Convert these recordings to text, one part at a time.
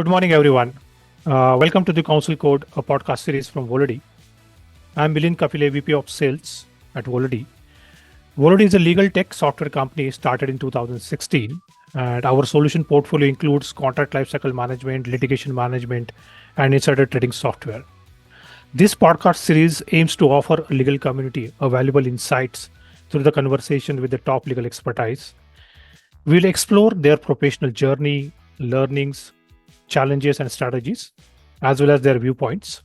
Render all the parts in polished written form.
Good morning, everyone. Welcome to the Counsel Code, a podcast series from Volody. I'm Milind Kapile, VP of Sales at Volody. Volody is a legal tech software company started in 2016, and our solution portfolio includes contract lifecycle management, litigation management, and insider trading software. This podcast series aims to offer a legal community valuable insights through the conversation with the top legal expertise. We'll explore their professional journey, learnings, challenges, and strategies, as well as their viewpoints.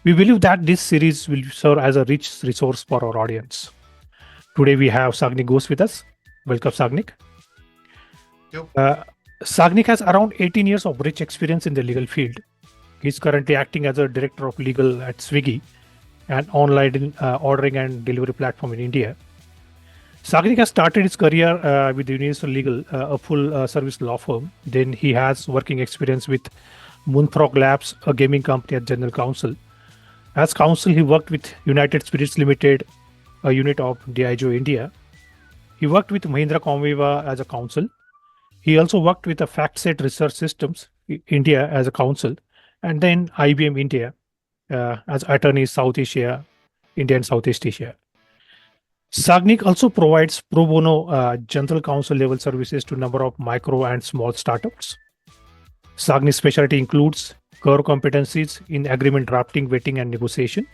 We believe that this series will serve as a rich resource for our audience. Today, we have Sagnik Ghose with us. Welcome, Sagnik. Yep. Sagnik has around 18 years of rich experience in the legal field. He's currently acting as a director of legal at Swiggy, an online ordering and delivery platform in India. Sagnik has started his career with Universal Legal, a full service law firm. Then he has working experience with Moonfrog Labs, a gaming company at General Counsel. As counsel, he worked with United Spirits Limited, a unit of Diageo India. He worked with Mahindra Comviva as a counsel. He also worked with the FactSet Research Systems India as a counsel, and then IBM India as attorney South Asia, India and Southeast Asia. Sagnik also provides pro bono general counsel level services to a number of micro and small startups. Sagnik's specialty includes core competencies in agreement drafting, vetting, and negotiation,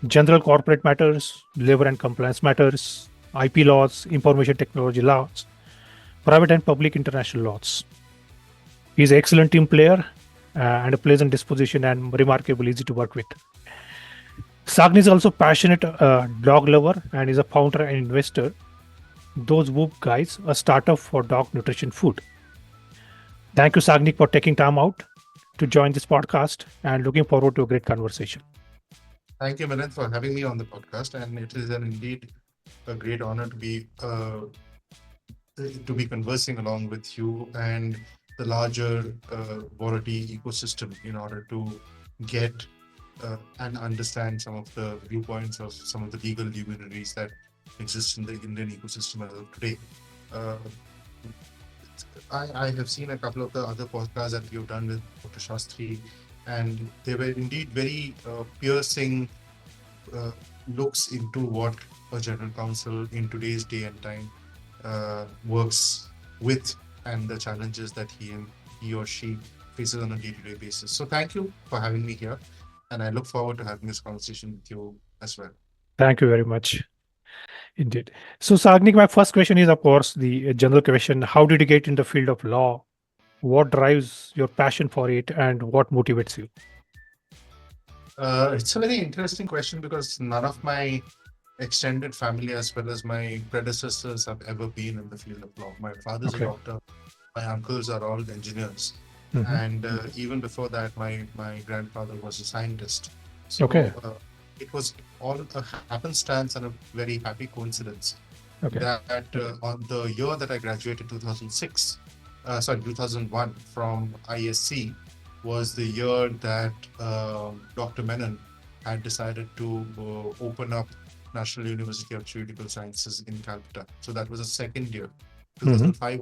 general corporate matters, labor and compliance matters, IP laws, information technology laws, private and public international laws. He's an excellent team player and a pleasant disposition and remarkably easy to work with. Sagnik is also passionate dog lover and is a founder and investor. Those Woof Guys, a startup for dog nutrition food. Thank you, Sagnik, for taking time out to join this podcast and looking forward to a great conversation. Thank you, Milind, for having me on the podcast, and it is indeed a great honor to be conversing along with you and the larger Volody ecosystem in order to get and understand some of the viewpoints of some of the legal luminaries that exist in the Indian ecosystem as of today. I have seen a couple of the other podcasts that you've done with Dr. Shastri, and they were indeed very piercing looks into what a general counsel in today's day and time works with and the challenges that he or she faces on a day-to-day basis. So thank you for having me here. And I look forward to having this conversation with you as well. Thank you very much. Indeed. So, Sagnik, my first question is, of course, the general question. How did you get in the field of law? What drives your passion for it and what motivates you? It's a very interesting question because none of my extended family as well as my predecessors have ever been in the field of law. My father's a doctor. My uncles are all engineers. Mm-hmm. And even before that, my grandfather was a scientist. So it was all a happenstance and a very happy coincidence that on the year that I graduated, 2001 from ISC was the year that Dr. Menon had decided to open up National University of Juridical Sciences in Calcutta. So that was the second year. 2005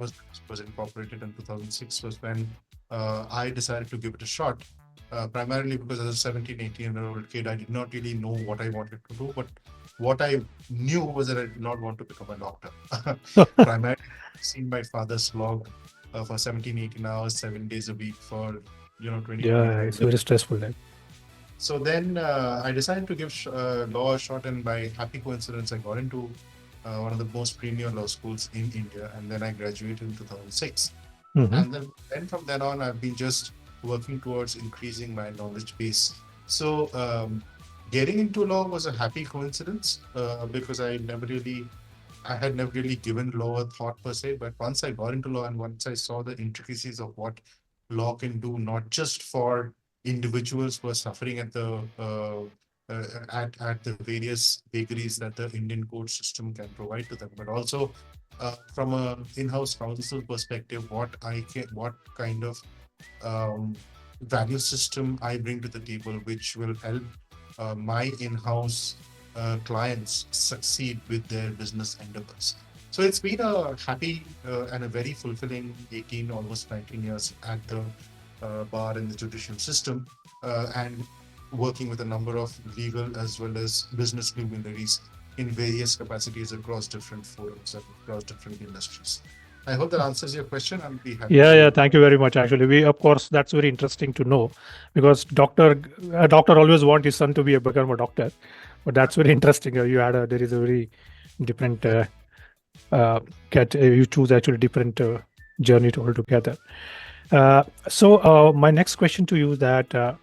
was incorporated, and 2006 was when I decided to give it a shot, primarily because as a 17, 18-year-old kid, I did not really know what I wanted to do, but what I knew was that I did not want to become a doctor. Primarily, seeing my father slog for 17, 18 hours, 7 days a week for 20 years. It's very stressful then. So then I decided to give law a shot, and by happy coincidence, I got into one of the most premier law schools in India, and then I graduated in 2006. Mm-hmm. And then from then on, I've been just working towards increasing my knowledge base. So getting into law was a happy coincidence because I had never really given law a thought per se. But once I got into law and once I saw the intricacies of what law can do, not just for individuals who are suffering at the at the various vagaries that the Indian court system can provide to them, but also from a in-house counsel perspective, what kind of value system I bring to the table, which will help my in-house clients succeed with their business endeavors. So it's been a happy and a very fulfilling 18, almost 19 years at the bar in the judicial system, and working with a number of legal as well as business luminaries in various capacities across different forums and across different industries. I hope that answers your question. I'll be happy Yeah. to. Thank you very much. Actually, of course, that's very interesting to know because a doctor always want his son to become a doctor, but that's very interesting. There is a very different, you choose actually different journey altogether. My next question to you is that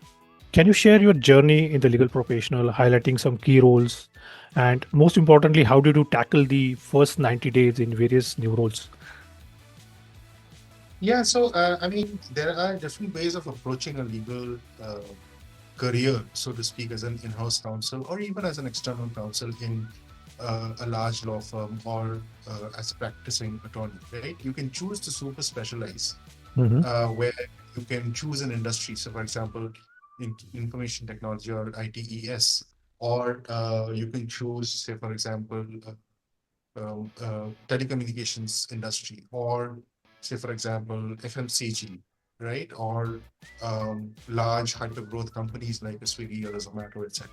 can you share your journey in the legal professional, highlighting some key roles, and most importantly, how did you tackle the first 90 days in various new roles? Yeah, so I mean, there are different ways of approaching a legal career, so to speak, as an in-house counsel or even as an external counsel in a large law firm or as a practicing attorney, right? You can choose to super specialize, Mm-hmm. where you can choose an industry. So, for example, in information technology or ITES, or you can choose, say, for example, telecommunications industry, or say, for example, FMCG, right? Or large hyper growth companies like a Swiggy or a Zomato, etc.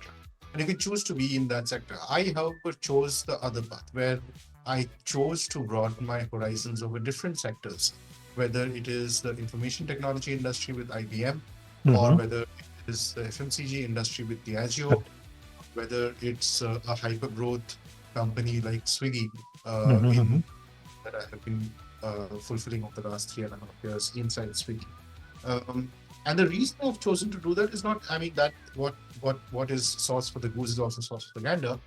And you can choose to be in that sector. I, however, chose the other path where I chose to broaden my horizons over different sectors, whether it is the information technology industry with IBM, or Mm-hmm. whether it is the FMCG industry with Diageo, whether it's a hyper growth company like Swiggy Mm-hmm. in that I have been fulfilling over the last 3.5 years inside Swiggy. And the reason I've chosen to do that is not, I mean, that what is sauce for the goose is also sauce for the gander,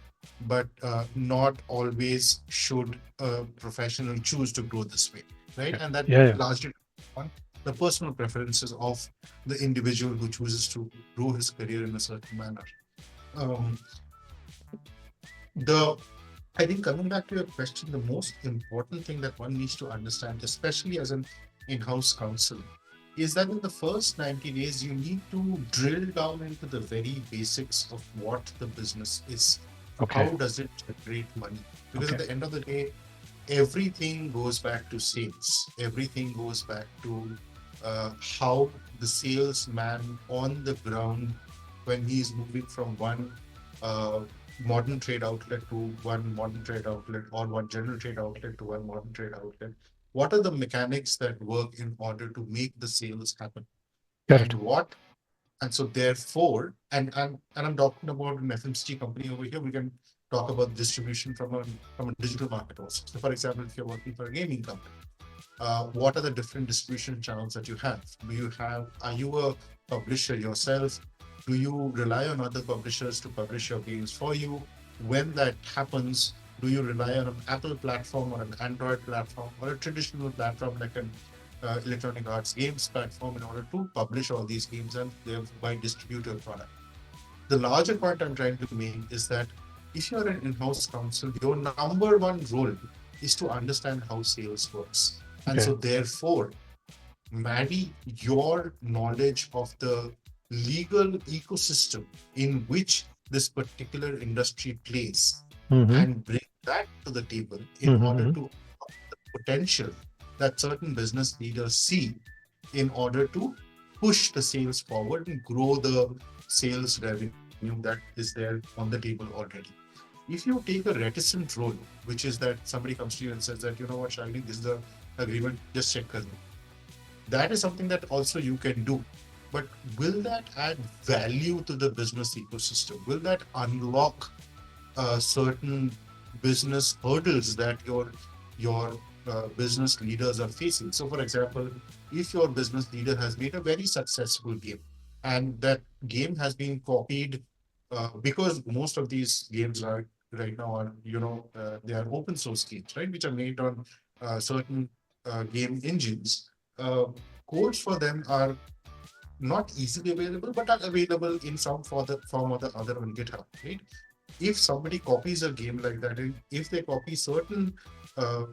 but not always should a professional choose to grow this way, right? And that Yeah. largely on the personal preferences of the individual who chooses to grow his career in a certain manner. Um, the I think coming back to your question, the most important thing that one needs to understand, especially as an in-house counsel, is that in the first 90 days, you need to drill down into the very basics of what the business is. How Okay. does it generate money? Because at Okay. the end of the day, everything goes back to sales. Everything goes back to how the salesman on the ground, when he's moving from one uh, modern trade outlet to one modern trade outlet, or one general trade outlet to one modern trade outlet, what are the mechanics that work in order to make the sales happen? Correct. And so therefore, and I'm talking about an FMCG company over here. We can talk about distribution from a digital market also. So, for example, if you're working for a gaming company, what are the different distribution channels that you have? Are you a publisher yourself? Do you rely on other publishers to publish your games for you? When that happens, do you rely on an Apple platform or an Android platform or a traditional platform like an Electronic Arts Games platform in order to publish all these games and thereby distribute your product? The larger point I'm trying to make is that if you're an in-house counsel, your number one role is to understand how sales works. And Okay. so therefore, marry your knowledge of the legal ecosystem in which this particular industry plays Mm-hmm. and bring that to the table in order Mm-hmm. to the potential that certain business leaders see in order to push the sales forward and grow the sales revenue that is there on the table already. If you take a reticent role, which is that somebody comes to you and says that, you know what, Shalini, this is the agreement, just check it. That is something that also you can do. But will that add value to the business ecosystem? Will that unlock certain business hurdles that your business leaders are facing? So, for example, if your business leader has made a very successful game, and that game has been copied, because most of these games are right now are they are open source games, right, which are made on certain game engines. Uh, Codes for them are not easily available, but are available in some form or the other on GitHub, right? If somebody copies a game like that, and if they copy uh,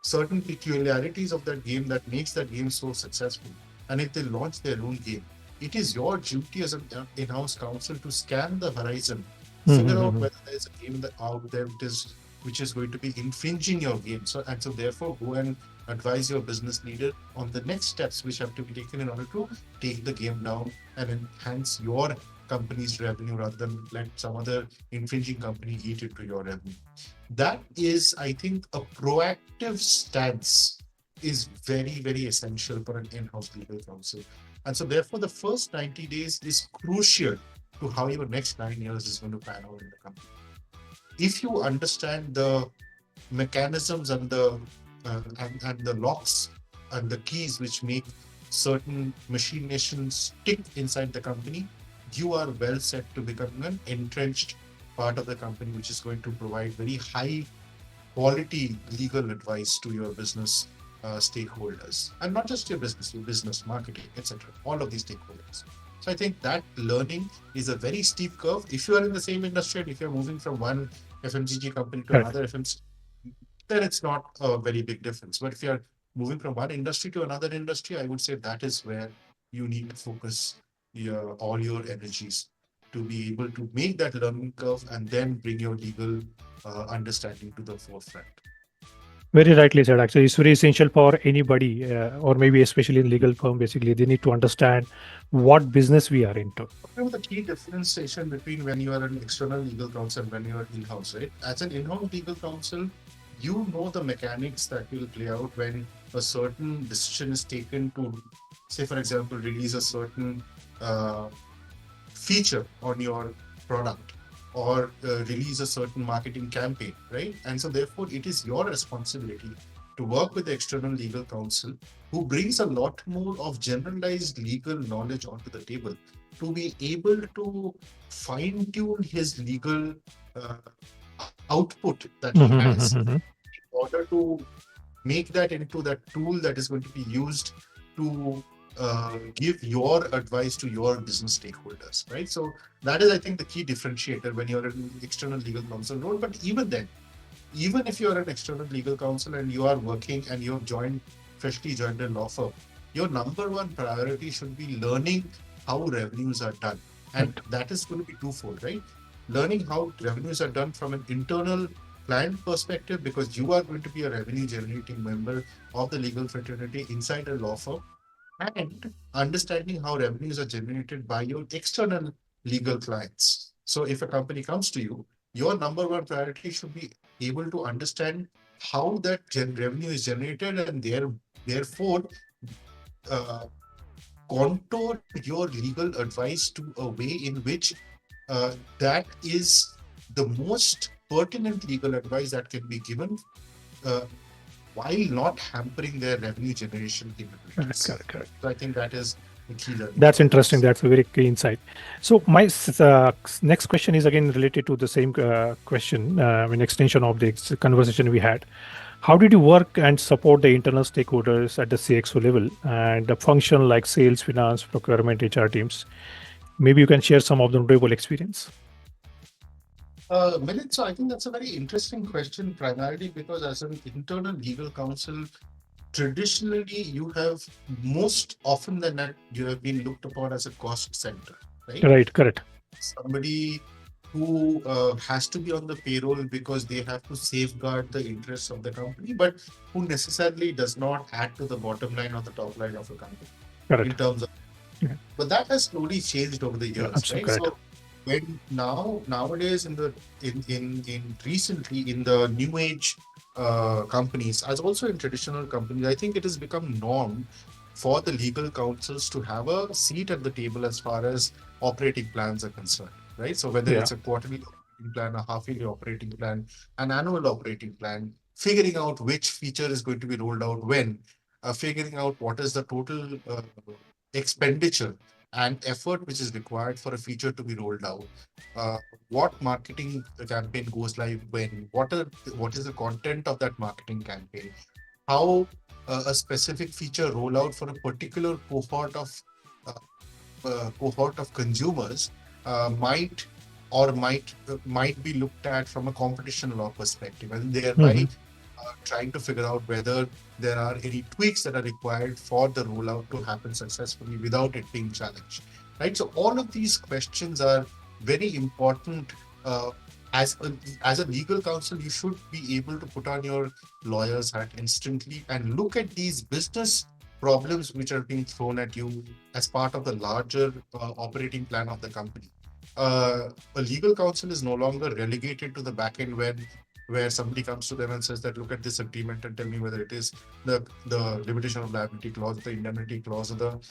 certain peculiarities of that game that makes that game so successful, and if they launch their own game, it is your duty as an in-house counsel to scan the horizon, figure out Mm-hmm. whether there's a game out there which is going to be infringing your game. So therefore go and advise your business leader on the next steps which have to be taken in order to take the game down and enhance your company's revenue rather than let some other infringing company eat into your revenue. That is, I think, a proactive stance is very, very essential for an in-house legal counsel. And so therefore, the first 90 days is crucial to how your next 9 years is going to pan out in the company. If you understand the mechanisms and and the locks and the keys which make certain machinations tick inside the company, you are well set to become an entrenched part of the company, which is going to provide very high quality legal advice to your business stakeholders, and not just your business marketing, etc. All of these stakeholders. So I think that learning is a very steep curve. If you are in the same industry and if you're moving from one FMCG company to Correct. another FMCG, then it's not a very big difference. But if you're moving from one industry to another industry, I would say that is where you need to focus all your energies to be able to make that learning curve and then bring your legal understanding to the forefront. Very rightly said. Actually, it's very essential for anybody, or maybe especially in legal firm. Basically, they need to understand what business we are into. The key differentiation between when you are an external legal counsel and when you are in-house, right? As an in-house legal counsel, you know the mechanics that will play out when a certain decision is taken to, say, for example, release a certain feature on your product or release a certain marketing campaign, right? And so therefore it is your responsibility to work with the external legal counsel who brings a lot more of generalized legal knowledge onto the table to be able to fine tune his legal output that he has in order to make that into that tool that is going to be used to give your advice to your business stakeholders, right? So that is, I think, the key differentiator when you're an external legal counsel role. But even then, even if you're an external legal counsel and you are working and you've freshly joined a law firm, your number one priority should be learning how revenues are done. And that is going to be twofold, right? Learning how revenues are done from an internal client perspective, because you are going to be a revenue generating member of the legal fraternity inside a law firm, and understanding how revenues are generated by your external legal clients. So if a company comes to you, your number one priority should be able to understand how that revenue is generated and therefore contour your legal advice to a way in which that is the most pertinent legal advice that can be given while not hampering their revenue generation capabilities. Correct. So I think that is the key learning. That's interesting. That's a very key insight. So my next question is again related to the same question, an extension of the conversation we had. How did you work and support the internal stakeholders at the CXO level and the function like sales, finance, procurement, HR teams? Maybe you can share some of the notable experience. Milind, so I think that's a very interesting question, primarily because as an internal legal counsel, traditionally you have most often than not, you have been looked upon as a cost center, right? Right, correct. Somebody who has to be on the payroll because they have to safeguard the interests of the company, but who necessarily does not add to the bottom line or the top line of a company. Correct. In terms of, but that has slowly changed over the years, right? So when nowadays recently in the new age companies, as also in traditional companies, I think it has become norm for the legal counsels to have a seat at the table as far as operating plans are concerned, right? So whether it's a quarterly operating plan, a half-yearly operating plan, an annual operating plan, figuring out which feature is going to be rolled out when, figuring out what is the total expenditure and effort which is required for a feature to be rolled out, what marketing campaign goes live when, what is the content of that marketing campaign, how a specific feature rollout for a particular cohort of consumers might be looked at from a competition law perspective, and thereby trying to figure out whether there are any tweaks that are required for the rollout to happen successfully without it being challenged, right? So all of these questions are very important as a legal counsel, you should be able to put on your lawyer's hat instantly and look at these business problems which are being thrown at you as part of the larger operating plan of the company. A legal counsel is no longer relegated to the back end where somebody comes to them and says that look at this agreement and tell me whether it is the limitation of liability clause, the indemnity clause, or the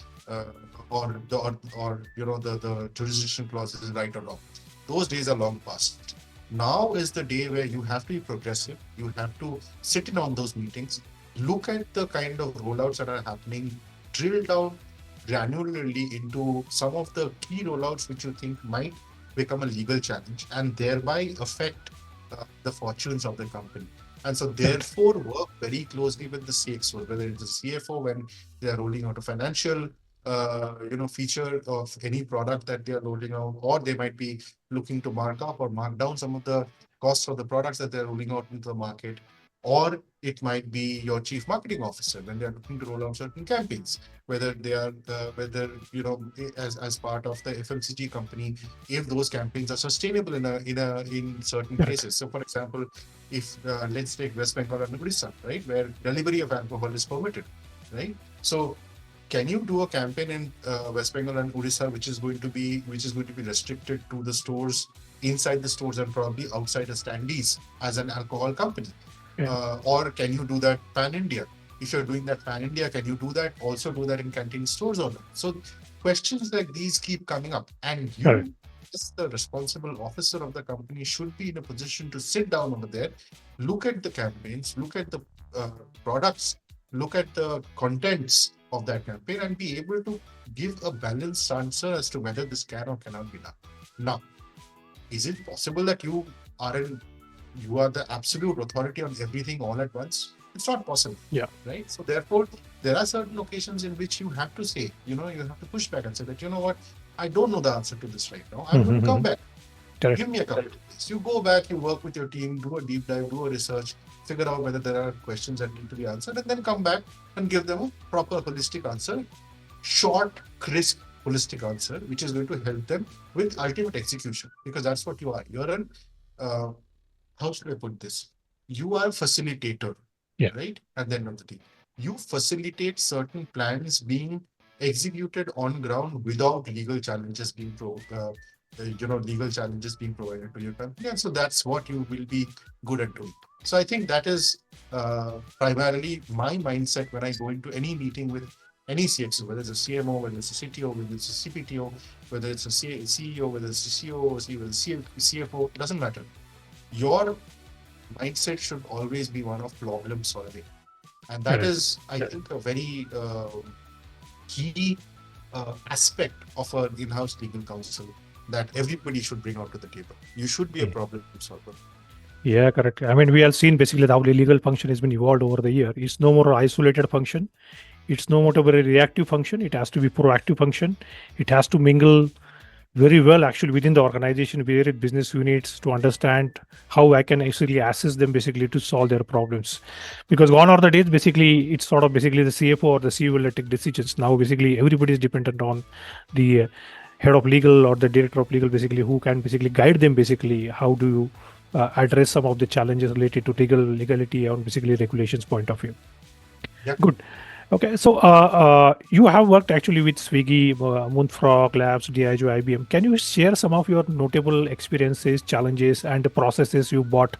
the jurisdiction clause is right or wrong. Those days are long past. Now is the day where you have to be progressive. You have to sit in on those meetings, look at the kind of rollouts that are happening, drill down granularly into some of the key rollouts which you think might become a legal challenge and thereby affect the fortunes of the company. And so, therefore, work very closely with the CXO, whether it's the CFO when they are rolling out a financial, feature of any product that they are rolling out, or they might be looking to mark up or mark down some of the costs of the products that they're rolling out into the market. Or it might be your chief marketing officer when they're looking to roll out certain campaigns, whether they are, as part of the FMCG company, if those campaigns are sustainable in certain cases. So, for example, if let's take West Bengal and Odisha, right, where delivery of alcohol is permitted, right? So, can you do a campaign in West Bengal and Odisha which is going to be restricted to the stores, inside the stores, and probably outside the standees as an alcohol company? Or can you do that pan India? If you're doing that pan India, can you do that? Also do that in canteen stores or not? So questions like these keep coming up, and you, as the responsible officer of the company, should be in a position to sit down over there, look at the campaigns, look at the uh, products, look at the contents of that campaign, and be able to give a balanced answer as to whether this can or cannot be done. Now, is it possible that you are the absolute authority on everything all at once? It's not possible. Yeah. Right. So therefore, there are certain occasions in which you have to say, you have to push back and say that, you know what, I don't know the answer to this right now. I'm going to come back. Correct. Give me a couple of days. You go back, you work with your team, do a deep dive, do a research, figure out whether there are questions that need to be answered, and then come back and give them a proper holistic answer, short, crisp, holistic answer, which is going to help them with ultimate execution. Because that's what you are. You're an how should I put this? You are a facilitator, right? At the end of the day, you facilitate certain plans being executed on ground without legal challenges being legal challenges being provided to your company, and so that's what you will be good at doing. So I think that is primarily my mindset when I go into any meeting with any CXO, whether it's a CMO, whether it's a CTO, whether it's a CPTO, whether it's a CEO, whether it's a COO, whether it's a CFO, doesn't matter. Your mindset should always be one of problem solving, and that is, I think, a very key aspect of an in-house legal counsel that everybody should bring out to the table. You should be a problem solver. Yeah, correct. I mean, we have seen basically how the legal function has been evolved over the year. It's no more isolated function. It's no more a very reactive function. It has to be proactive function. It has to mingle very well actually within the organization, various business units, to understand how I can actually assist them basically to solve their problems. Because gone are the days, basically, it's sort of basically the CFO or the CEO will take decisions. Now, basically, everybody is dependent on the head of legal or the director of legal, basically, who can basically guide them, basically, how do you address some of the challenges related to legality or basically regulations point of view. Yeah. Good. Okay, so you have worked actually with Swiggy, Moonfrog Labs, Diageo, IBM. Can you share some of your notable experiences, challenges, and the processes you bought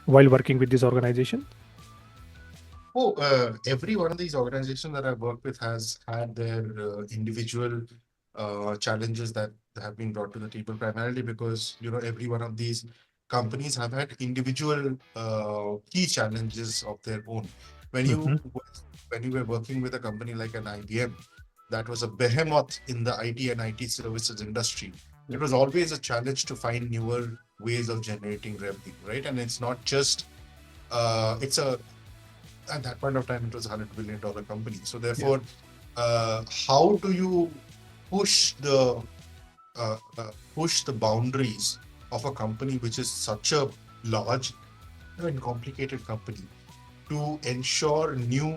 while working with this organization? Every one of these organizations that I've worked with has had their individual challenges that have been brought to the table, primarily because every one of these companies have had individual key challenges of their own. When you were working with a company like an IBM, that was a behemoth in the IT and IT services industry, it was always a challenge to find newer ways of generating revenue, right? And it's not just at that point of time, it was $100 billion company. So therefore, how do you push the boundaries of a company which is such a large and complicated company to ensure new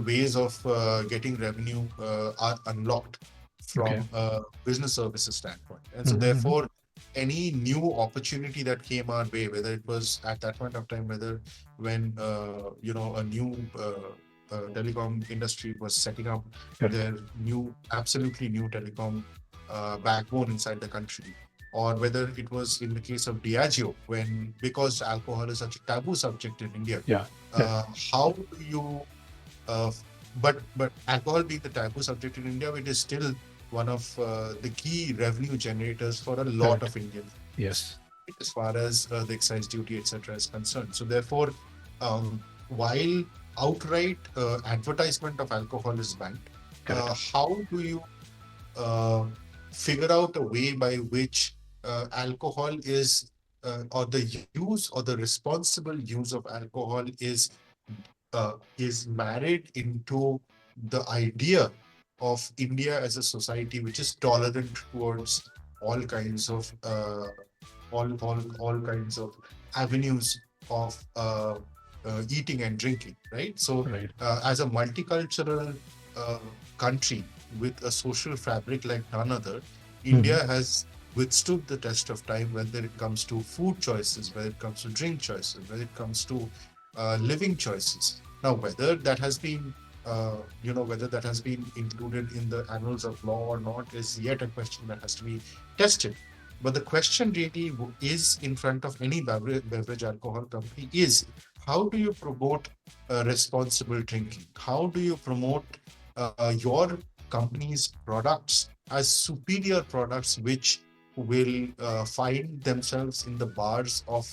ways of getting revenue are unlocked from a business services standpoint? And so therefore, any new opportunity that came our way, whether it was at that point of time, whether when a new telecom industry was setting up their absolutely new telecom backbone inside the country, or whether it was in the case of Diageo, when because alcohol is such a taboo subject in India, Yeah. how do you uh, but alcohol being the taboo subject in India, it is still one of the key revenue generators for a lot Correct. of Indians, Yes. as far as the excise duty, etc., is concerned. So therefore, while outright advertisement of alcohol is banned, Correct. how do you uh, figure out a way by which alcohol is or the use or the responsible use of alcohol is married into the idea of India as a society which is tolerant towards all kinds of all kinds of avenues of eating and drinking, right? So, Right. as a multicultural uh, country with a social fabric like none other, India has withstood the test of time, whether it comes to food choices, whether it comes to drink choices, whether it comes to living choices. Now, whether that has been included in the annals of law or not is yet a question that has to be tested. But the question really is in front of any beverage alcohol company is how do you promote responsible drinking? How do you promote your company's products as superior products which will find themselves in the bars of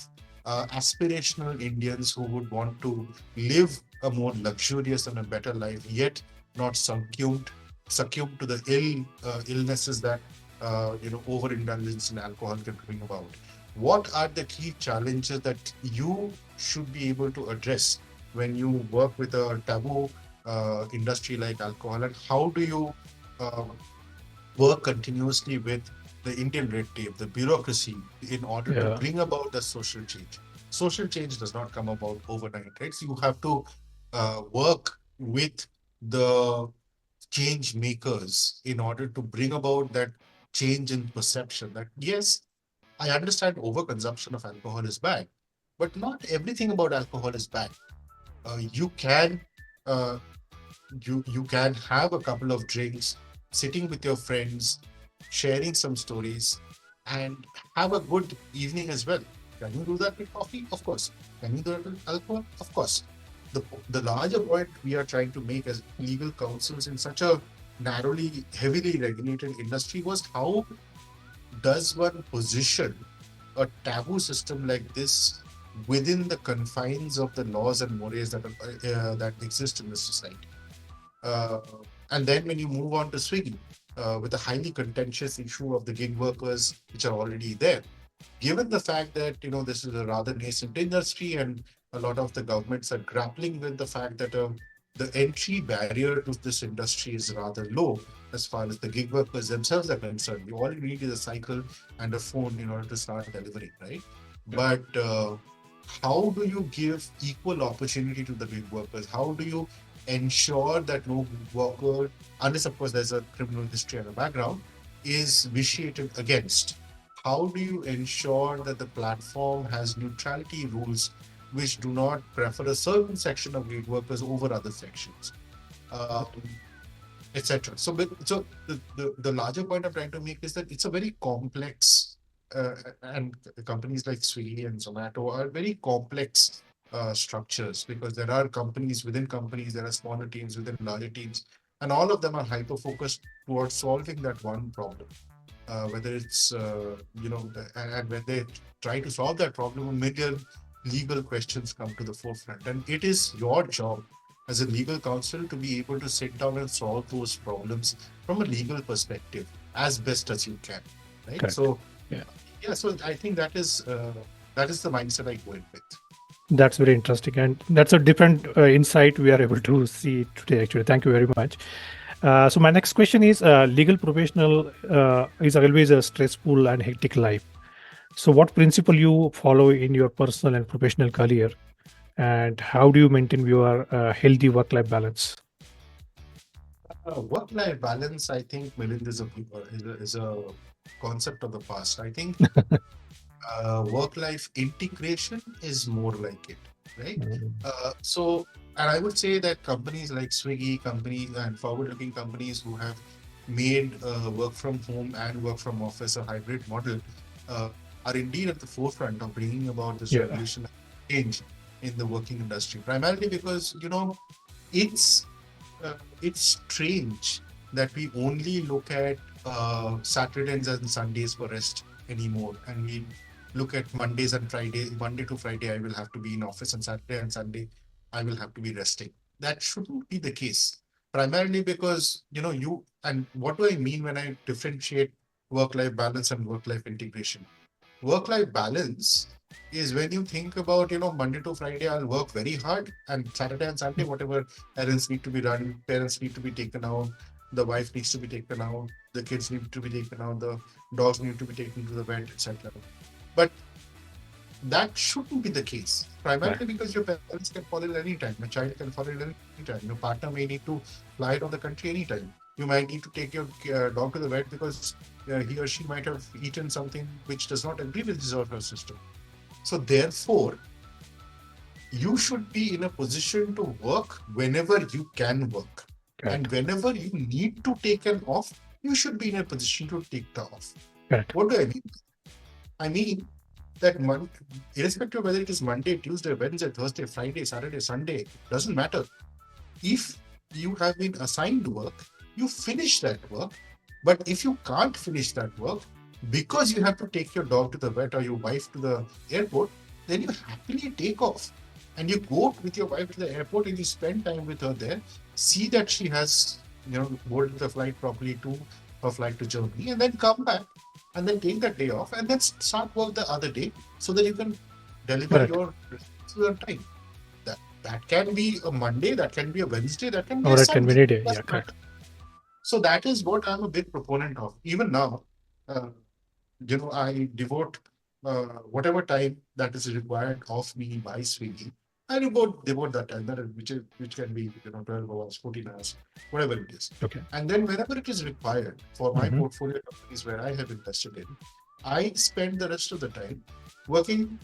aspirational Indians who would want to live a more luxurious and a better life, yet not succumb to the illnesses that overindulgence in alcohol can bring about. What are the key challenges that you should be able to address when you work with a taboo industry like alcohol, and how do you uh, work continuously with the Indian red tape, the bureaucracy, in order to Yeah. bring about the social change? Social change does not come about overnight, right? So you have to work with the change makers in order to bring about that change in perception that yes, I understand overconsumption of alcohol is bad, but not everything about alcohol is bad. You can uh, you can have a couple of drinks, sitting with your friends, sharing some stories, and have a good evening as well. Can you do that with coffee? Of course. Can you do that with alcohol? Of course. The larger point we are trying to make as legal counsels in such a narrowly, heavily regulated industry was how does one position a taboo system like this within the confines of the laws and mores that exist in the society? Uh, and then when you move on to Swiggy, with the highly contentious issue of the gig workers, which are already there, given the fact that this is a rather nascent industry and a lot of the governments are grappling with the fact that the entry barrier to this industry is rather low as far as the gig workers themselves are concerned. You all you need is a cycle and a phone in order to start delivering, right? But how do you give equal opportunity to the gig workers? How do you ensure that no gig worker, unless of course there's a criminal history and a background, is vitiated against? How do you ensure that the platform has neutrality rules which do not prefer a certain section of gig workers over other sections, um, etc.? So the larger point I'm trying to make is that it's a very complex, and companies like Swiggy and Zomato are very complex structures, because there are companies within companies, there are smaller teams within larger teams, and all of them are hyper focused towards solving that one problem. Whether it's and when they try to solve that problem, a million legal questions come to the forefront, and it is your job as a legal counsel to be able to sit down and solve those problems from a legal perspective as best as you can, right? Correct. So Yeah. yeah, so I think that is the mindset I go in with. That's very interesting, and that's a different insight we are able to see today. Actually, thank you very much. So my next question is: legal professional is always a stressful and hectic life. So, what principle you follow in your personal and professional career, and how do you maintain your healthy work-life balance? Work-life balance, I think, Milind, is a concept of the past. I think work-life integration is more like it, right? And I would say that companies like Swiggy, companies and forward-looking companies who have made work from home and work from office a hybrid model uh, are indeed at the forefront of bringing about this Yeah. revolution change in the working industry. Primarily because it's it's strange that we only look at Saturdays and Sundays for rest anymore, and we look at Mondays and Friday. Monday to Friday, I will have to be in office, and Saturday and Sunday, I will have to be resting. That shouldn't be the case. Primarily because you and what do I mean when I differentiate work-life balance and work-life integration? Work-life balance is when you think about Monday to Friday I'll work very hard, and Saturday and Sunday whatever errands need to be run, parents need to be taken out, the wife needs to be taken out, the kids need to be taken out, the dogs need to be taken to the vet, etc. But that shouldn't be the case, primarily because your parents can fall ill anytime, your child can fall ill anytime, your partner may need to fly out of the country anytime. You might need to take your dog to the vet because he or she might have eaten something which does not agree with his or her system. So therefore, you should be in a position to work whenever you can work. Correct. And whenever you need to take an off, you should be in a position to take the off. Correct. What do I mean? I mean that irrespective of whether it is Monday, Tuesday, Wednesday, Thursday, Friday, Saturday, Sunday, doesn't matter. If you have been assigned work, you finish that work. But if you can't finish that work because you have to take your dog to the vet or your wife to the airport, then you happily take off. And you go with your wife to the airport and you spend time with her there, see that she has, boarded the flight properly to her flight to Germany, and then come back and then take that day off and then start work the other day so that you can deliver your time. That can be a Monday, that can be a Wednesday, that can be a Sunday. Can be a day. Yeah, correct. So that is what I'm a big proponent of. Even now, I devote whatever time that is required of me by Swiggy. I devote that time, which can be 12 hours, 14 hours, whatever it is. Okay. And then whenever it is required for my portfolio companies where I have invested in, I spend the rest of the time working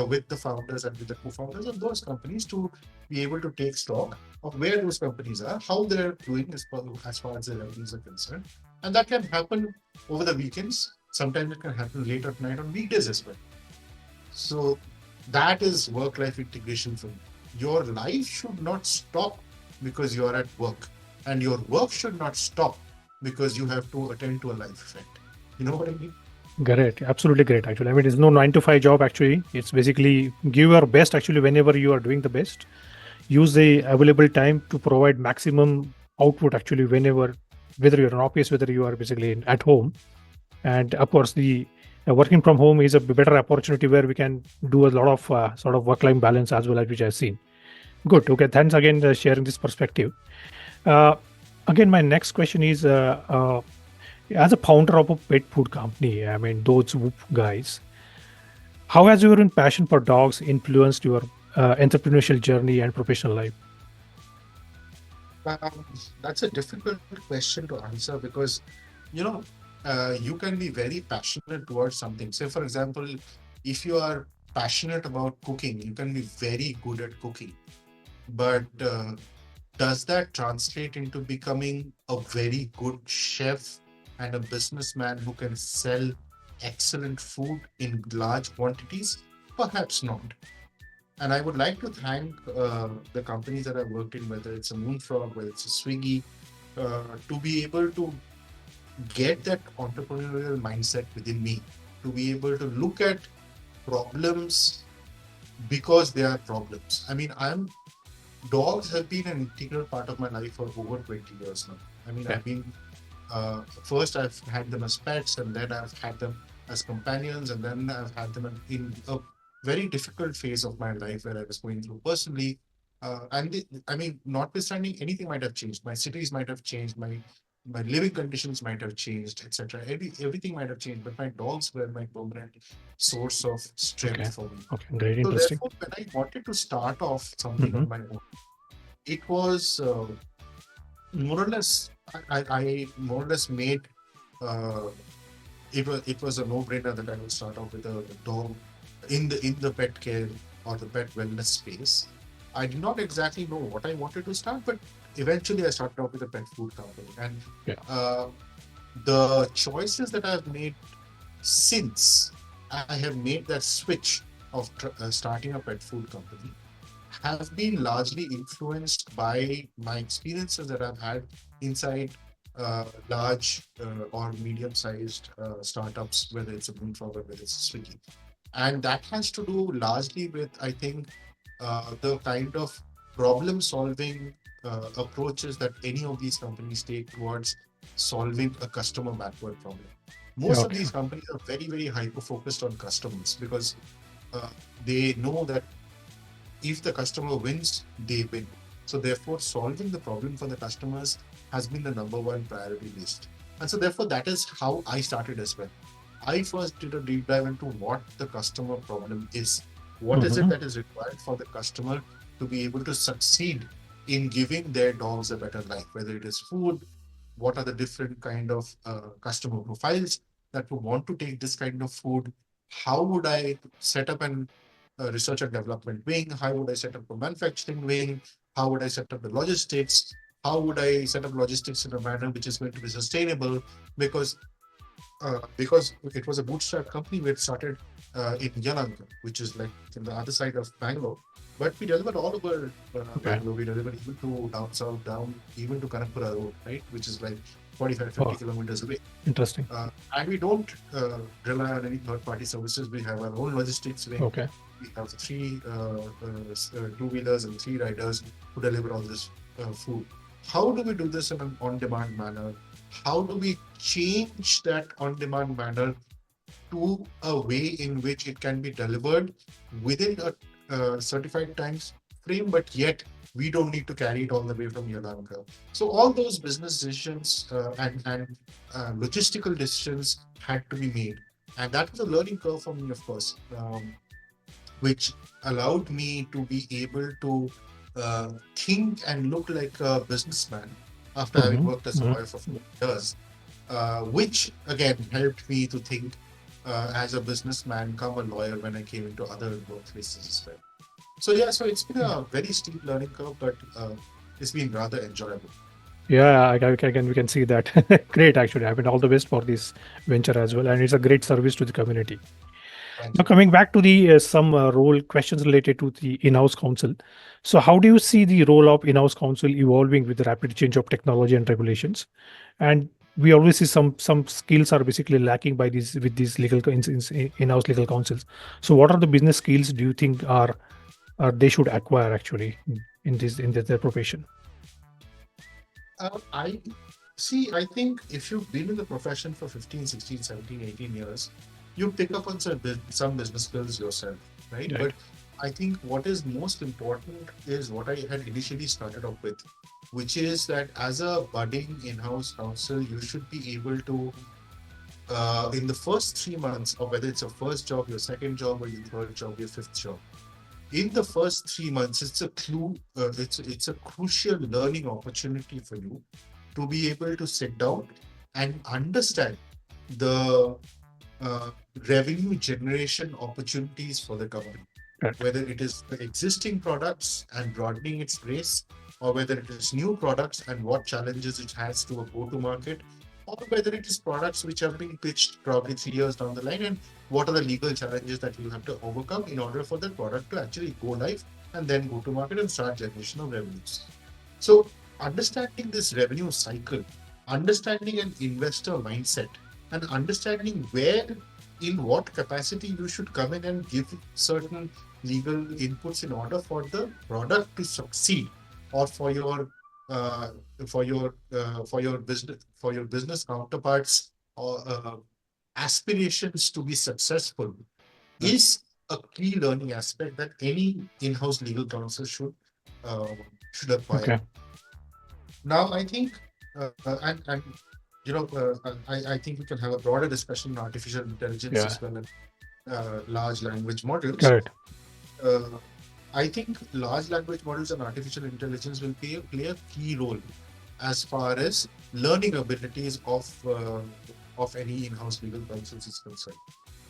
with the founders and with the co-founders of those companies to be able to take stock of where those companies are, how they're doing as far as their revenues are concerned. And that can happen over the weekends. Sometimes it can happen late at night on weekdays as well. So that is work-life integration for me. Your life should not stop because you are at work, and your work should not stop because you have to attend to a life event. You know what I mean? Great, absolutely great. Actually, I mean, it's no 9 to 5 job. Actually, it's basically give your best. Actually, whenever you are doing the best, use the available time to provide maximum output. Actually, whenever, whether you're in office, whether you are basically at home, and of course, the working from home is a better opportunity where we can do a lot of sort of work-life balance as well, as which I've seen. Good. Okay. Thanks again for sharing this perspective. Again, my next question is, as a founder of a pet food company, I mean, those Woof Guys, how has your passion for dogs influenced your entrepreneurial journey and professional life? That's a difficult question to answer because, you can be very passionate towards something. Say, for example, if you are passionate about cooking, you can be very good at cooking. But does that translate into becoming a very good chef and a businessman who can sell excellent food in large quantities? Perhaps not. And I would like to thank the companies that I've worked in, whether it's a Moonfrog, whether it's a Swiggy, to be able to get that entrepreneurial mindset within me, to be able to look at problems because they are problems. I mean, dogs have been an integral part of my life for over 20 years now. I mean, I've been, first I've had them as pets, and then I've had them as companions, and then I've had them in a very difficult phase of my life where I was going through personally. Notwithstanding, anything might have changed. My cities might have changed. My living conditions might have changed, etc. Everything might have changed, but my dogs were my permanent source of strength for me. Okay, great, so interesting. Therefore, when I wanted to start off something on my own, it was more or less, I more or less made it was a no-brainer that I would start off with a dog in the pet care or the pet wellness space. I did not exactly know what I wanted to start, but eventually I started off with a pet food company. And Yeah. the choices that I've made since I have made that switch of starting a pet food company have been largely influenced by my experiences that I've had inside large or medium-sized startups, whether it's a Moonfrog or whether it's a Swiggy. And that has to do largely with, I think, the kind of problem-solving approaches that any of these companies take towards solving a customer backward problem. Yeah. Most of Okay. these companies are very, very hyper-focused on customers because they know that if the customer wins, they win. So therefore, solving the problem for the customers has been the number one priority list. And so therefore, that is how I started as well. I first did a deep dive into what the customer problem is. What is it Mm-hmm. that is required for the customer to be able to succeed in giving their dogs a better life, whether it is food, what are the different kind of customer profiles that would want to take this kind of food, how would I set up an research and development wing, how would I set up a manufacturing wing, how would I set up the logistics, how would I set up logistics in a manner which is going to be sustainable, because because it was a bootstrap company. We had started in Yelahanka, which is like in the other side of Bangalore. But we delivered all over Okay. Bangalore. We delivered even to down south, down even to Kanakpura Road, right, which is like 45, Oh, 50 kilometers away. interesting. And we don't rely on any third-party services. We have our own logistics wing. Okay. We have three two-wheelers and three riders who deliver all this food. How do we do this in an on-demand manner? How do we change that on-demand manner to a way in which it can be delivered within a certified time frame, but yet we don't need to carry it all the way from Yelahanka. So all those business decisions and logistical decisions had to be made, and that was a learning curve for me, of course, which allowed me to be able to think and look like a businessman after having Mm-hmm. worked as a Mm-hmm. lawyer for 4 years, which again helped me to think as a businessman, come a lawyer when I came into other workplaces as well. So yeah, so it's been a very steep learning curve, but it's been rather enjoyable. Yeah, we can see that. Great, actually. I mean, all the best for this venture as well, and it's a great service to the community. Thank Now, you. coming back to the some role questions related to the in-house counsel. So, how do you see the role of in-house counsel evolving with the rapid change of technology and regulations? And we always see some skills are basically lacking by these with these in-house legal counsels. So, what are the business skills do you think are they should acquire actually in their profession? I see. I think if you've been in the profession for 15, 16, 17, 18 years, you pick up on some business skills yourself, right? Right. But I think what is most important is what I had initially started off with, which is that as a budding in-house counsel, you should be able to, in the first 3 months, or whether it's your first job, your second job, or your third job, your fifth job, in the first 3 months, it's a clue. It's a crucial learning opportunity for you to be able to sit down and understand the uh, revenue generation opportunities for the company, Right. whether it is the existing products and broadening its base, or whether it is new products and what challenges it has to a go-to-market, or whether it is products which have been pitched probably 3 years down the line, and what are the legal challenges that you have to overcome in order for that product to actually go live and then go to market and start generation of revenues. So understanding this revenue cycle, understanding an investor mindset, and understanding where, in what capacity you should come in and give certain legal inputs in order for the product to succeed, or uh, for your business counterparts or aspirations to be successful, Right. is a key learning aspect that any in-house legal counsel uh, should acquire. Okay. Now, I think, and I think we can have a broader discussion on artificial intelligence Yeah. as well, and large language models. Correct. Uh, I think large language models and artificial intelligence will play a key role as far as learning abilities of any in-house legal counsels is concerned.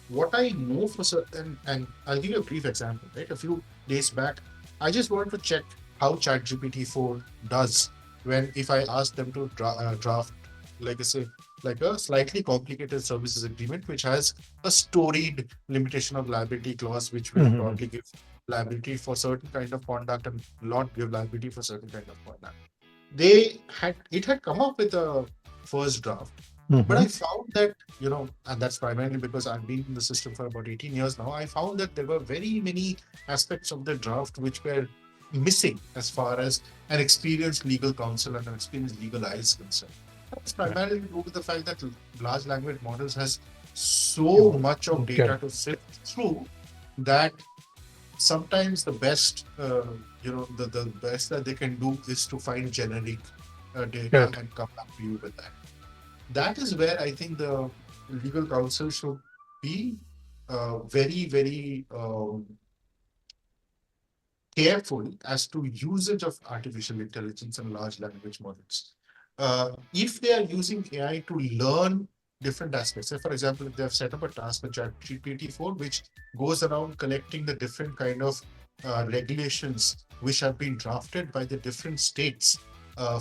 What I know for certain, and I'll give you a brief example, right? A few days back, I just wanted to check how ChatGPT 4 does if I ask them to draft, like I say, like a slightly complicated services agreement, which has a storied limitation of liability clause, which will probably give liability for certain kind of conduct and not give liability for certain kind of conduct. It had come up with a first draft, but I found that, and that's primarily because I've been in the system for about 18 years now. I found that there were very many aspects of the draft which were missing as far as an experienced legal counsel and an experienced legal eye is concerned. That's primarily due to the fact that large language models has so much of data to sift through that sometimes the best, the best that they can do is to find generic data and come back to you with that. That is where I think the legal counsel should be very, very careful as to usage of artificial intelligence and large language models. If they are using AI to learn different aspects, say for example, if they have set up a task with ChatGPT-4 which goes around collecting the different kind of regulations which have been drafted by the different states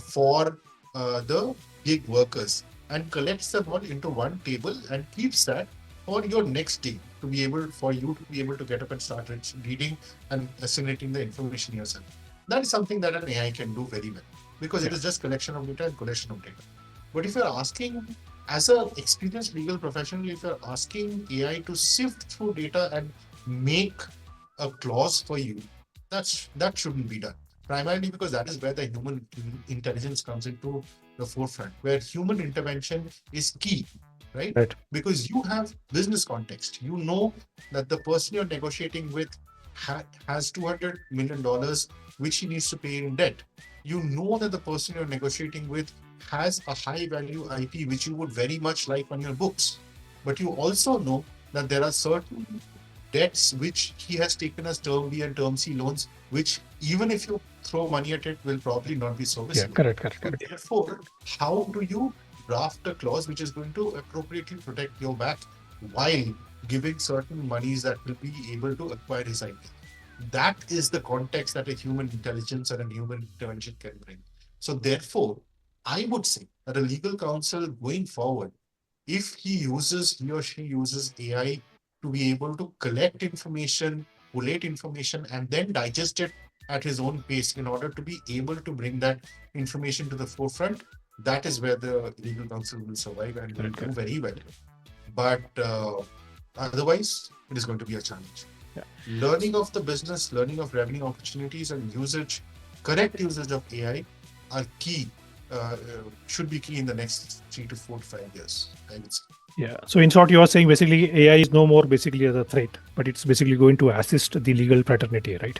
for the gig workers, and collects them all into one table and keeps that for your next day for you to be able to get up and start reading and assimilating the information yourself. That is something that an AI can do very well, because it is just collection of data and collection of data. But if you're asking, as an experienced legal professional, if you're asking AI to sift through data and make a clause for you, that shouldn't be done. Primarily because that is where the human intelligence comes into the forefront, where human intervention is key, right? Because you have business context. You know that the person you're negotiating with has $200 million which he needs to pay in debt. You know that the person you're negotiating with has a high value IP which you would very much like on your books. But you also know that there are certain debts which he has taken as term B and term C loans, which even if you throw money at it, will probably not be serviceable. Correct. Therefore, how do you draft a clause which is going to appropriately protect your back while giving certain monies that will be able to acquire his IP? That is the context that a human intelligence and a human intervention can bring. So therefore, I would say that a legal counsel going forward, if he or she uses AI to be able to collect information, collate information, and then digest it at his own pace in order to be able to bring that information to the forefront, that is where the legal counsel will survive and will do very well. But otherwise, it is going to be a challenge. Learning of the business, learning of revenue opportunities, and correct usage of AI are key. Should be key in the next 3 to 4 to 5 years, I would say. Yeah. So in short, you are saying basically AI is no more basically as a threat, but it's basically going to assist the legal fraternity, right?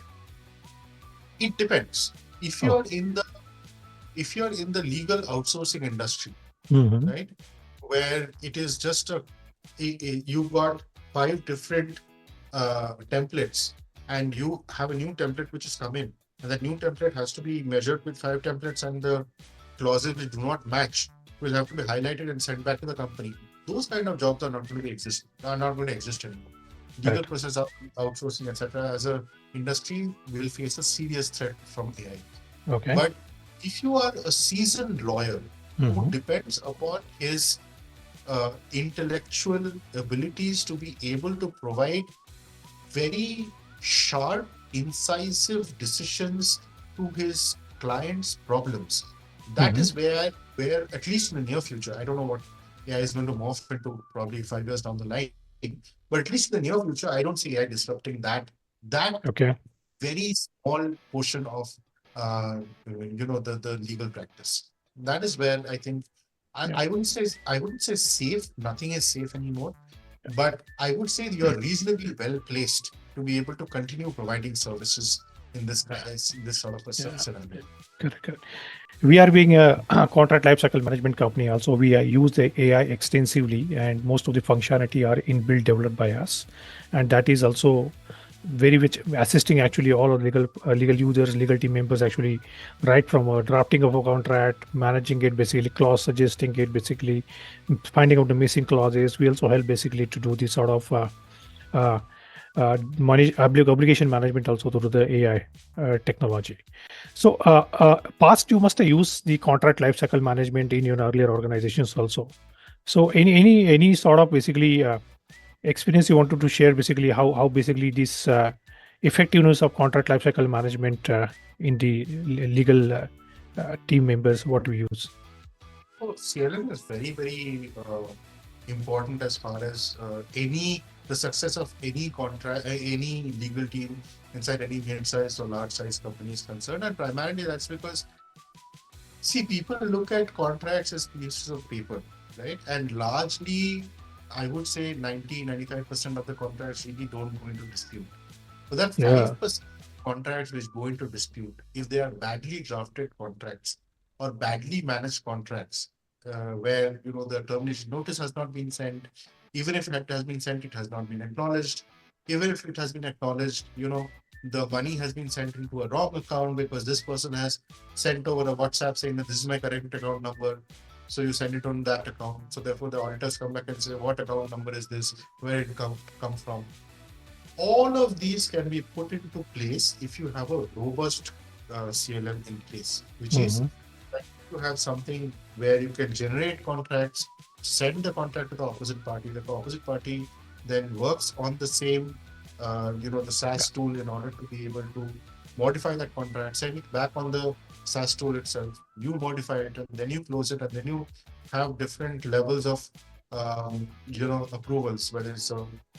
It depends. If you're in the legal outsourcing industry, right, where it is just you've got 5 different templates, and you have a new template which has come in, and that new template has to be measured with 5 templates, and the clauses which do not match will have to be highlighted and sent back to the company. Those kind of jobs are not going to exist anymore. Legal process outsourcing, etc., as an industry will face a serious threat from AI. Okay. But if you are a seasoned lawyer who depends upon his intellectual abilities to be able to provide very sharp, incisive decisions to his clients' problems, that is where at least in the near future, I don't know what AI is going to morph into probably 5 years down the line, but at least in the near future, I don't see AI disrupting that very small portion of the legal practice. That is where I think I wouldn't say safe. Nothing is safe anymore, but I would say you're reasonably well placed to be able to continue providing services in this sort of a scenario. Correct. We are being a contract lifecycle management company. Also, we use the AI extensively, and most of the functionality are inbuilt developed by us, and that is also very much assisting actually all of legal users, legal team members actually, right from drafting of a contract, managing it, basically clause suggesting it, basically finding out the missing clauses. We also help basically to do this sort of uh, obligation management also through the AI technology. So, past you must have used the contract lifecycle management in your earlier organizations also. So, any sort of basically experience you wanted to share, basically how basically this effectiveness of contract lifecycle management in the legal team members what we use. So CLM is very, very important as far as the success of any contract, any legal team inside any mid-sized or large-sized company is concerned. And primarily that's because, see, people look at contracts as pieces of paper, right? And largely, I would say 95% of the contracts really don't go into dispute. But that Yeah. 5% contracts which go into dispute, if they are badly drafted contracts or badly managed contracts, where the termination notice has not been sent, even if it has been sent, it has not been acknowledged. Even if it has been acknowledged, the money has been sent into a wrong account because this person has sent over a WhatsApp saying that this is my correct account number. So you send it on that account. So therefore the auditors come back and say, what account number is this? Where did it come from? All of these can be put into place if you have a robust CLM in place, which is Hmm. like you have something where you can generate contracts, send the contract to the opposite party. The opposite party then works on the same, the SaaS tool in order to be able to modify that contract, send it back on the SaaS tool itself. You modify it, and then you close it, and then you have different levels of, approvals, whether it's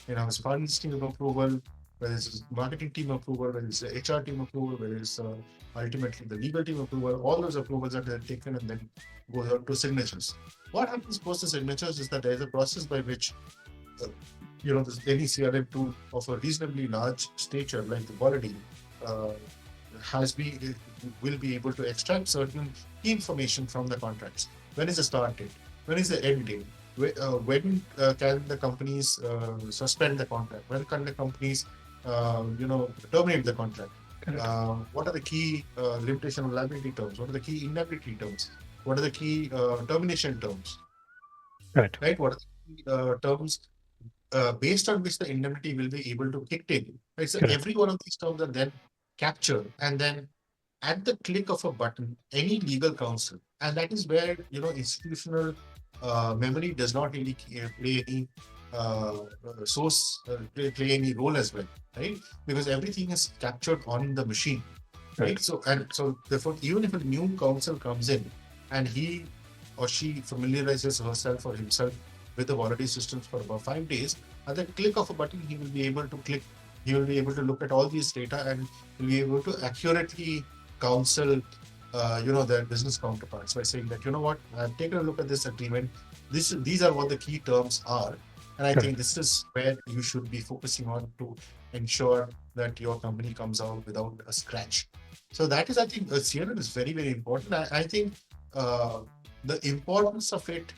it's finance team approval, whether it's marketing team approval, whether it's the HR team approval, whether it's ultimately the legal team approval. All those approvals are then taken and then goes out to signatures. What happens post the signatures is that there is a process by which uh, any CRM tool of a reasonably large stature like the Volody uh, will be able to extract certain key information from the contracts. When is the start date? When is the end date? When can the companies suspend the contract? When can the companies, terminate the contract? What are the key limitation of liability terms? What are the key indemnity terms? What are the key termination terms? Correct. Right? What are the key terms based on which the indemnity will be able to kick in? Right? So Correct. every one of these terms are then captured, and then at the click of a button, any legal counsel, and that is where institutional memory does not really play any play any role as well, right? Because everything is captured on the machine, right? Correct. So therefore, even if a new counsel comes in and he or she familiarizes herself or himself with the Volody systems for about 5 days, at the click of a button, he will be able to look at all these data and will be able to accurately counsel their business counterparts by saying that, I've taken a look at this agreement. These are what the key terms are. And I think Correct. this is where you should be focusing on to ensure that your company comes out without a scratch. So that is, I think, CRM is very, very important. I think uh, the importance of it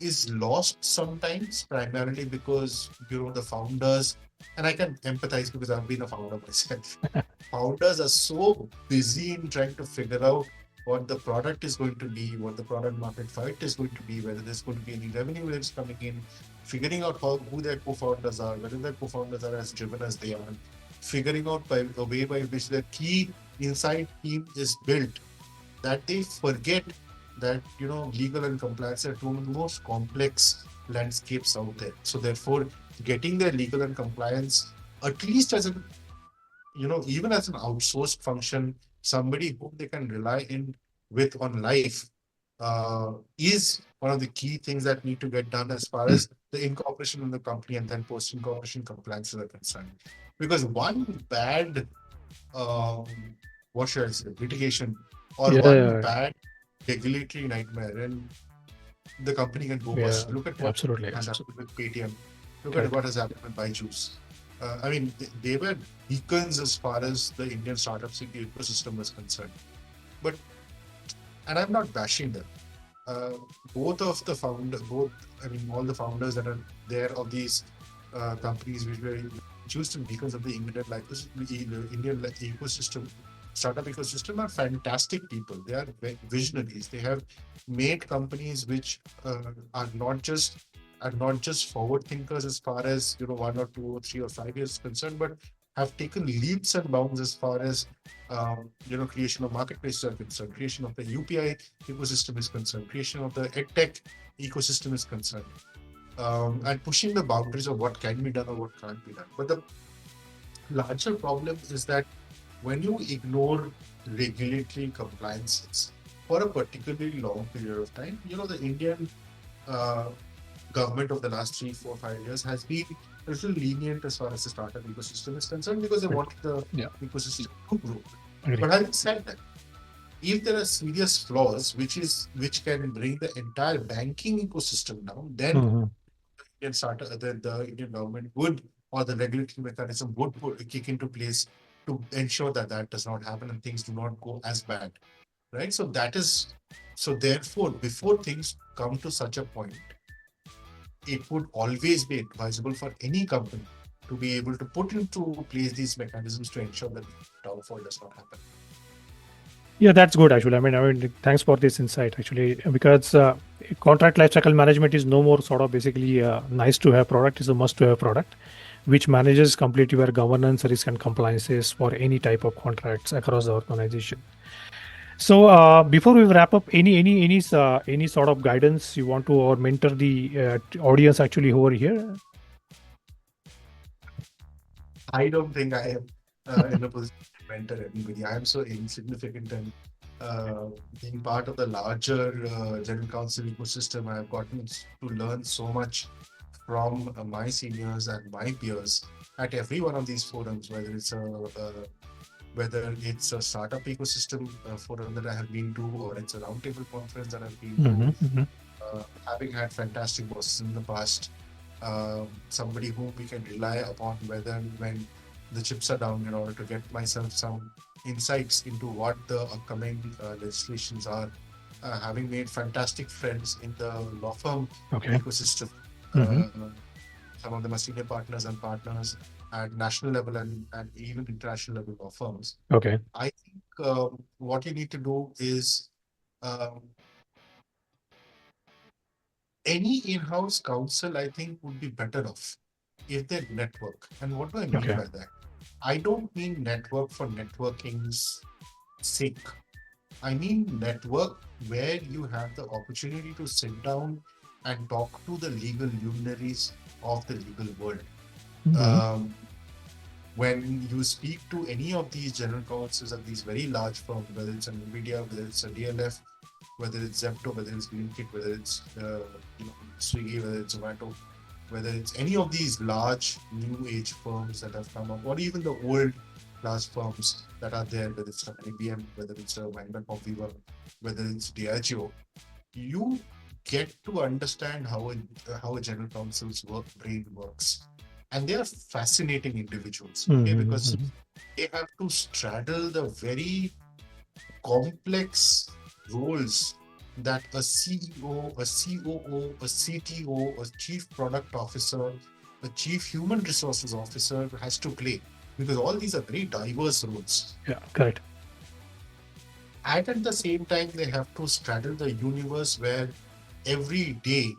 is lost sometimes, primarily because, the founders, and I can empathize because I've been a founder myself. Founders are so busy in trying to figure out what the product is going to be, what the product market fit is going to be, whether there's going to be any revenue that's coming in, figuring out who their co-founders are, whether their co-founders are as driven as they are, figuring out by a way by which the key inside team is built, that they forget that legal and compliance are two of the most complex landscapes out there. So therefore, getting their legal and compliance, at least as an even as an outsourced function, somebody whom they can rely in with on life, is one of the key things that need to get done as far as the incorporation in the company and then post incorporation compliance are concerned. Because one bad, um, what should I say, litigation or Yeah. one bad regulatory nightmare, and the company can go Yeah. bust. Look at what Absolutely. has happened with Paytm. Look at Correct. what has happened with Byju's. I mean, they were beacons as far as the Indian startup ecosystem was concerned. But, and I'm not bashing them. Uh, both, I mean, all the founders that are there of these companies which were juiced and because of the Indian ecosystem, startup ecosystem are fantastic people. They are visionaries. They have made companies which are not just forward thinkers as far as 1 or 2 or 3 or 5 years concerned, but have taken leaps and bounds as far as creation of marketplaces are concerned, creation of the UPI ecosystem is concerned, creation of the edtech ecosystem is concerned, and pushing the boundaries of what can be done or what can't be done. But the larger problem is that when you ignore regulatory compliances for a particularly long period of time, the Indian uh, government of the last 3, 4, 5 years has been a little lenient as far as the startup ecosystem is concerned because they Right. want the Yeah. ecosystem to grow. Agree. But having said that, if there are serious flaws which can bring the entire banking ecosystem down, then Mhm. the Indian government would, or the regulatory mechanism would kick into place to ensure that that does not happen and things do not go as bad, right? So therefore, before things come to such a point, it would always be advisable for any company to be able to put into place these mechanisms to ensure that downfall does not happen. Yeah, that's good actually. I mean, thanks for this insight actually, because contract lifecycle management is no more sort of basically nice to have product; is a must to have product, which manages complete your governance, risk, and compliances for any type of contracts across the organization. So, before we wrap up, any sort of guidance you want to or mentor the audience actually over here? I don't think I am in a position to mentor anybody. I am so insignificant, and uh, being part of the larger general counsel ecosystem, I've gotten to learn so much from my seniors and my peers at every one of these forums, whether it's a startup ecosystem forum that I have been to, or it's a roundtable conference that I've been to, Mm-hmm. having had fantastic bosses in the past, somebody whom we can rely upon whether when the chips are down in order to get myself some insights into what the upcoming legislations are. Having made fantastic friends in the law firm Okay. ecosystem, Mm-hmm. uh, some of them are senior partners and partners at national level and even international level law firms. Okay. I think what you need to do is um, any in-house counsel, I think, would be better off if they network. And what do I mean Okay. by that? I don't mean network for networking's sake. I mean network where you have the opportunity to sit down and talk to the legal luminaries of the legal world. Mm-hmm. Um, when you speak to any of these general counsels of these very large firms, whether it's an NVIDIA, whether it's a DLF, whether it's Zepto, whether it's Blinkit, whether it's Swiggy, whether it's Zomato, whether it's any of these large new age firms that have come up, or even the old class firms that are there, whether it's an IBM, whether it's a Weinberg Viva, whether it's Diageo, you get to understand how a general counsel's brain works. And they are fascinating individuals, okay, because Mm-hmm. they have to straddle the very complex roles that a CEO, a COO, a CTO, a chief product officer, a chief human resources officer has to play, because all these are very diverse roles. Yeah. Correct. And at the same time, they have to straddle the universe where every day,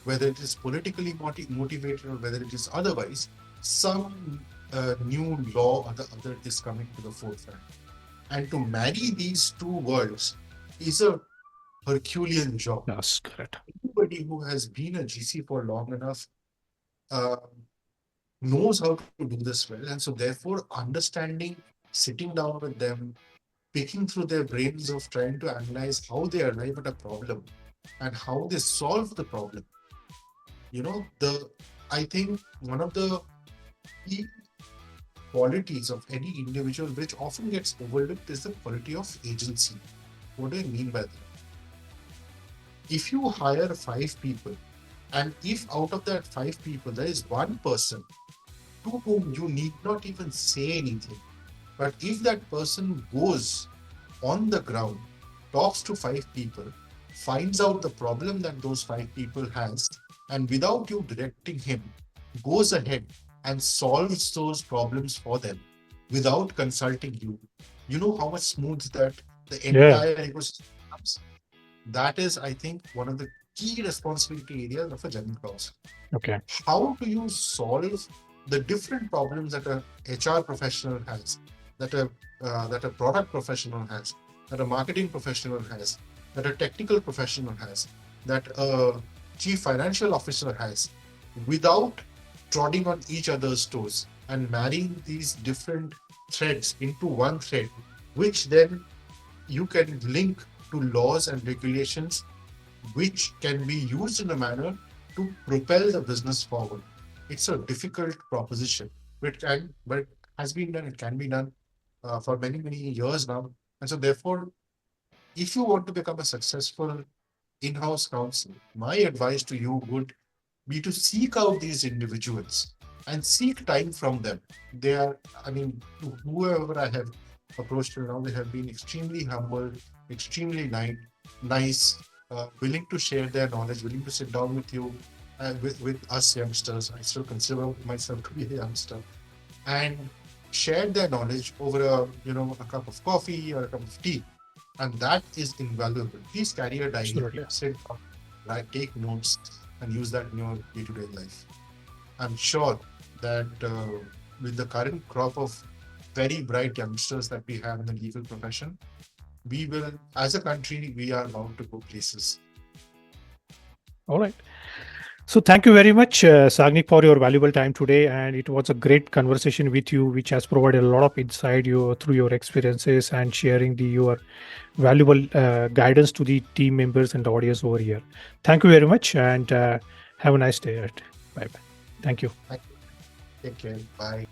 whether it is politically motivated or whether it is otherwise, some new law or the other is coming to the forefront. And to marry these two worlds is a Herculean job. That's correct. Anybody who has been a GC for long enough uh, knows how to do this well. And so, therefore, understanding, sitting down with them, picking through their brains of trying to analyze how they arrive at a problem and how they solve the problem. I think one of the key qualities of any individual which often gets overlooked is the quality of agency. What do I mean by that? If you hire 5 people, and if out of that 5 people there is one person to whom you need not even say anything, but if that person goes on the ground, talks to 5 people, finds out the problem that those 5 people has, and without you directing him, goes ahead and solves those problems for them without consulting you, you know how much smooth that the entire ecosystem becomes. That is, I think, one of the key responsibility areas of a general counsel. Okay. How do you solve the different problems that a HR professional has, that a product professional has, that a marketing professional has, that a technical professional has, that a chief financial officer has, without treading on each other's toes and marrying these different threads into one thread, which then you can link to laws and regulations which can be used in a manner to propel the business forward. It's a difficult proposition, but it has been done. It can be done for many, many years now. And so, therefore, if you want to become a successful in-house counsel, my advice to you would be to seek out these individuals and seek time from them. They are, I mean, to whoever I have approached till now, they have been extremely humble, extremely nice, willing to share their knowledge, willing to sit down with you, with us youngsters. I still consider myself to be a youngster, and share their knowledge over a cup of coffee or a cup of tea, and that is invaluable. Please carry a diary, sit down, take notes, and use that in your day-to-day life. I'm sure that with the current crop of very bright youngsters that we have in the legal profession, we will, as a country, we are bound to go places. All right. So thank you very much, Sagnik, for your valuable time today. And it was a great conversation with you, which has provided a lot of insight through your experiences and sharing your valuable guidance to the team members and the audience over here. Thank you very much, and have a nice day. Bye-bye. Thank you. Take care. Bye.